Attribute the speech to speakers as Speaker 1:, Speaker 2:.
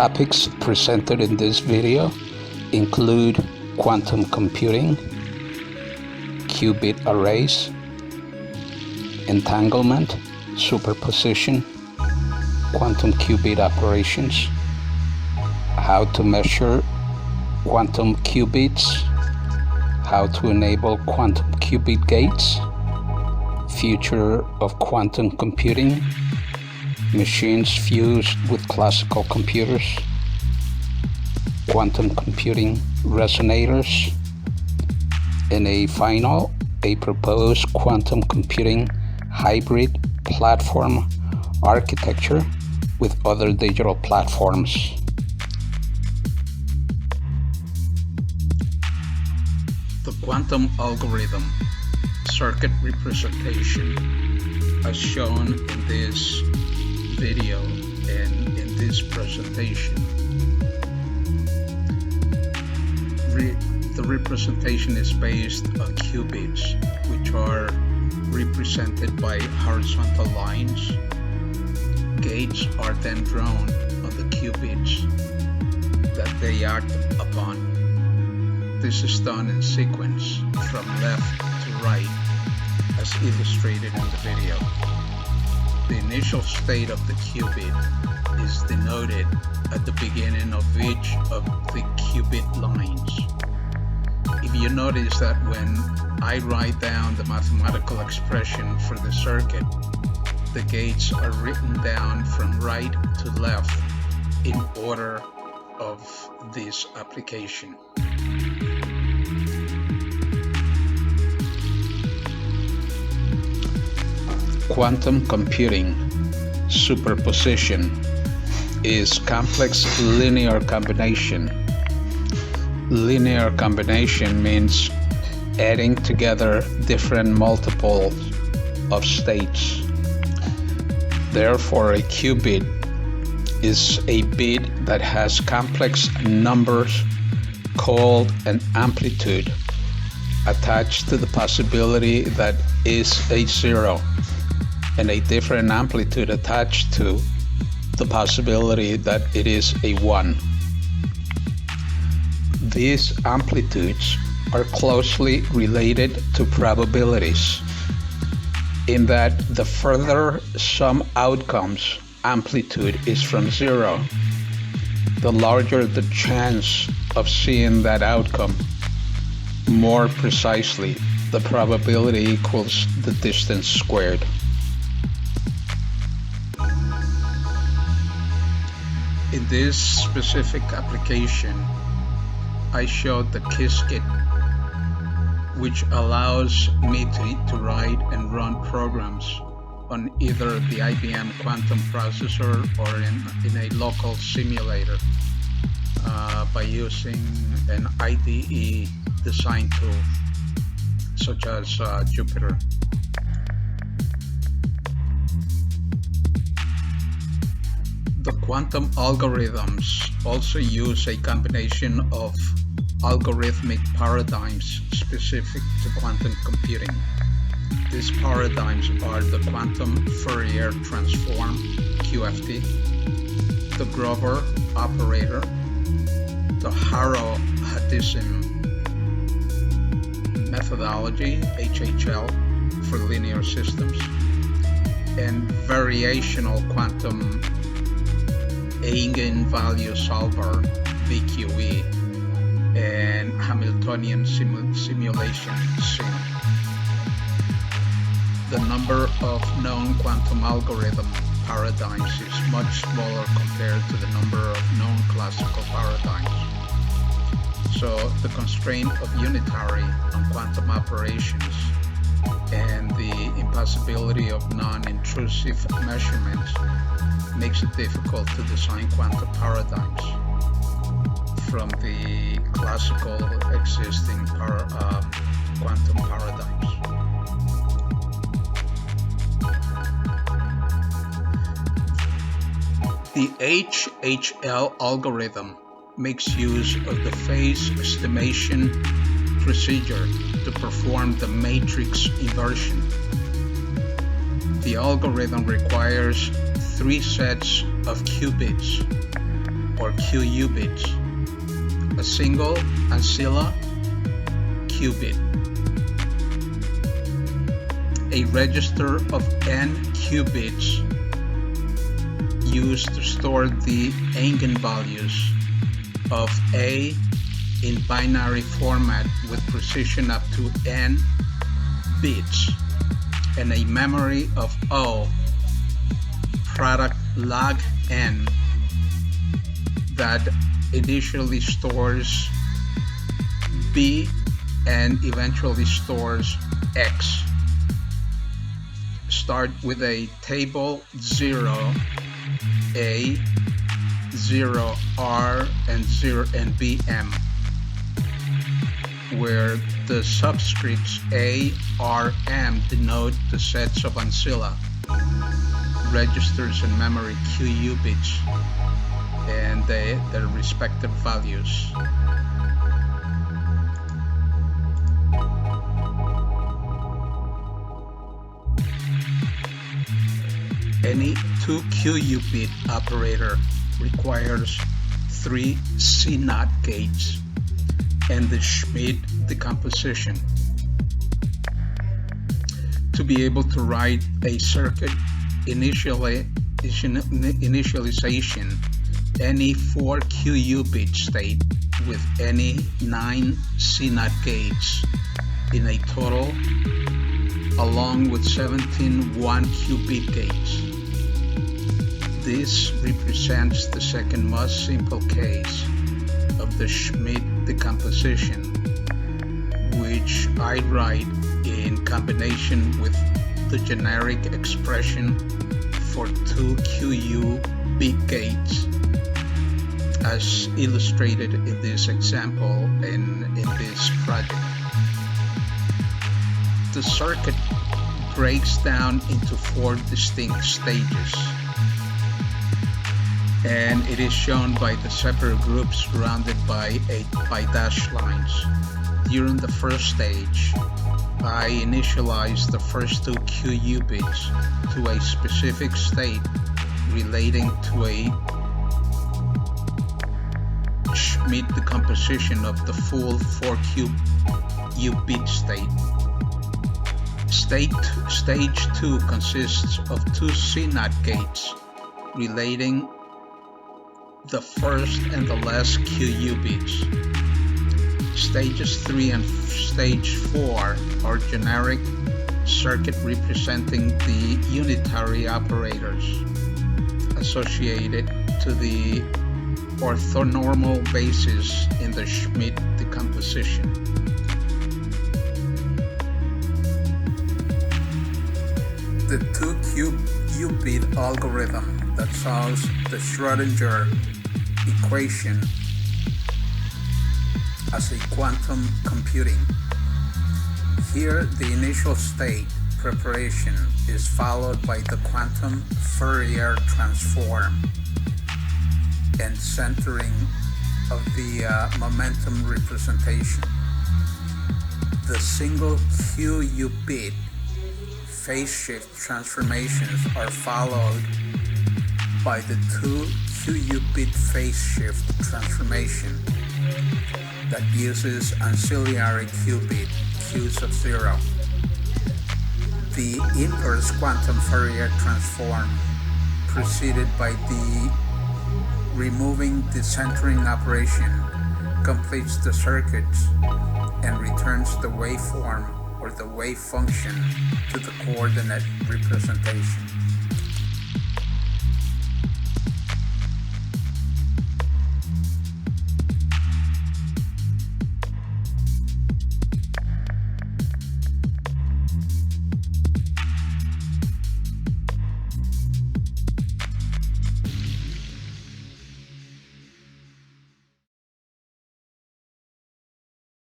Speaker 1: topics presented in this video include quantum computing, qubit arrays, entanglement, superposition, quantum qubit operations, how to measure quantum qubits, how to enable quantum qubit gates, future of quantum computing, machines fused with classical computers, quantum computing resonators, and a proposed quantum computing hybrid platform architecture with other digital platforms. The quantum algorithm circuit representation, as shown in this video and in this presentation. The representation is based on qubits, which are represented by horizontal lines. Gates are then drawn on the qubits that they act upon. This is done in sequence from left to right, as illustrated in the video. The initial state of the qubit is denoted at the beginning of each of the qubit lines. If you notice that when I write down the mathematical expression for the circuit, the gates are written down from right to left in order of this application. Quantum computing superposition is complex linear combination. Linear combination means adding together different multiples of states. Therefore, a qubit is a bit that has complex numbers called an amplitude attached to the possibility that is a zero, and a different amplitude attached to the possibility that it is a 1. These amplitudes are closely related to probabilities, in that the further some outcome's amplitude is from 0, the larger the chance of seeing that outcome. More precisely, the probability equals the distance squared. In this specific application, I showed the QUBits, which allows me to write and run programs on either the IBM quantum processor or in a local simulator by using an IDE design tool such as Jupyter. The quantum algorithms also use a combination of algorithmic paradigms specific to quantum computing. These paradigms are the quantum Fourier transform, QFT, the Grover operator, the Haro-Haddishin methodology, HHL, for linear systems, and variational quantum eigenvalue solver, VQE, and Hamiltonian simulation, SIM. The number of known quantum algorithm paradigms is much smaller compared to the number of known classical paradigms. So the constraint of unitary on quantum operations and the impossibility of non-intrusive measurements makes it difficult to design quantum paradigms from the classical existing quantum paradigms. The HHL algorithm makes use of the phase estimation procedure to perform the matrix inversion. The algorithm requires 3 sets of qubits, or QUBits, a single ancilla qubit. A register of n qubits used to store the eigenvalues of A in binary format with precision up to n bits, and a memory of O product log n that initially stores B and eventually stores X. Start with a table 0, A, 0, R, and 0 and BM, where the subscripts A, R, M denote the sets of ancilla, registers, and memory QUBits, and their respective values. Any 2 QUBit operator requires 3 C0 gates and the Schmidt decomposition. To be able to write a circuit initialization, any 4 QUBit state with any 9 C0 gates in a total, along with 17 1-qubit gates. This represents the second most simple case of the Schmidt decomposition, which I write in combination with the generic expression for 2 QUBit gates, as illustrated in this example in this project. The circuit breaks down into 4 distinct stages, and it is shown by the separate groups surrounded by dashed lines. During the first stage, I initialize the first 2 QUBits to a specific state relating to a Schmidt decomposition of the full 4 QUBit state. Stage 2 consists of 2 C0 gates relating the first and the last QUBits. Stages 3 and stage 4 are generic circuit representing the unitary operators associated to the orthonormal basis in the Schmidt decomposition. The 2 QUBit algorithm that solves the Schrödinger equation as a quantum computing. Here, the initial state preparation is followed by the quantum Fourier transform and centering of the momentum representation. The single QUBit phase shift transformations are followed by the 2 QUBit phase shift transformation that uses ancillary qubit Q's of 0. The inverse quantum Fourier transform, preceded by the removing the centering operation, completes the circuits and returns the waveform or the wave function to the coordinate representation.